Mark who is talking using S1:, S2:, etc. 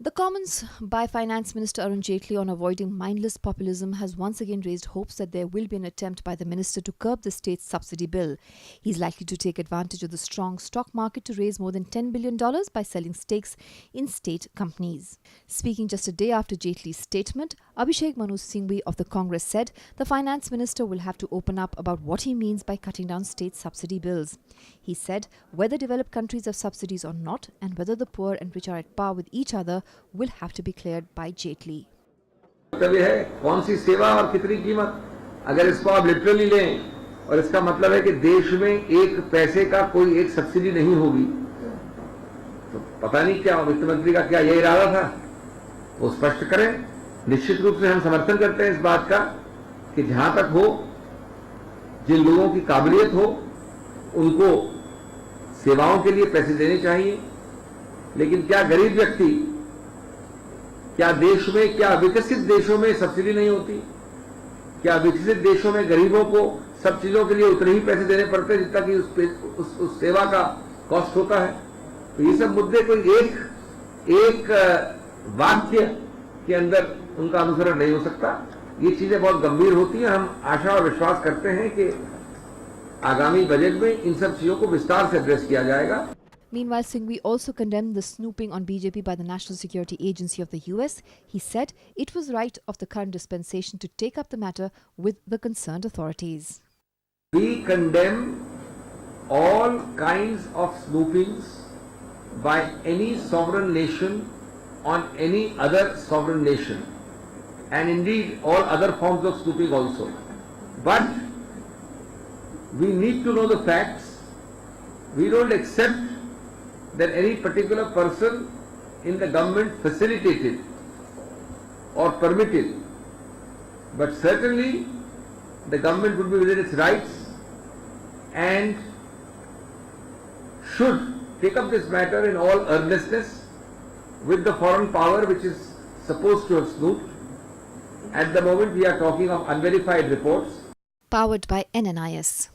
S1: The comments by Finance Minister Arun Jaitley on avoiding mindless populism has once again raised hopes that there will be an attempt by the minister to curb the state's subsidy bill. He is likely to take advantage of the strong stock market to raise more than $10 billion by selling stakes in state companies. Speaking just a day after Jaitley's statement, Abhishek Manu Singhvi of the Congress said the finance minister will have to open up about what he means by cutting down state subsidy bills. He said whether developed countries have subsidies or not and whether the poor and rich are at par with each other will have to be cleared by Jaitley.
S2: तभी है कौन सी सेवा और कितनी कीमत, अगर इसको आप लिटरली लें और इसका मतलब है कि देश में एक पैसे का कोई एक सब्सिडी नहीं होगी, तो पता नहीं क्या वित्त मंत्री का क्या यह इरादा था, वो स्पष्ट करें। निश्चित रूप से हम समर्थन करते हैं इस बात का कि जहां तक हो, जिन लोगों की काबिलियत हो उनको सेवाओं के लिए पैसे देने चाहिए, लेकिन क्या गरीब व्यक्ति, क्या देश में, क्या विकसित देशों में सब्सिडी नहीं होती? क्या विकसित देशों में गरीबों को सब चीजों के लिए उतने ही पैसे देने पड़ते हैं जितना कि उस सेवा का कॉस्ट होता है? तो ये सब मुद्दे कोई एक वाक्य के अंदर उनका अनुसरण नहीं हो सकता। ये चीजें बहुत गंभीर होती हैं। हम आशा और विश्वास करते हैं कि आगामी बजट में इन सब चीजों को विस्तार से एड्रेस किया जाएगा।
S1: Meanwhile, Singhvi also condemned the snooping on BJP by the National Security Agency of the US. He said it was right of the current dispensation to take up the matter with the concerned authorities.
S2: We condemn all kinds of snoopings by any sovereign nation on any other sovereign nation, and indeed all other forms of snooping also. But we need to know the facts. We don't accept that any particular person in the government facilitated or permitted, but certainly the government would be within its rights and should take up this matter in all earnestness with the foreign power which is supposed to have snooped. At the moment we are talking of unverified reports.
S1: Powered by NNIS.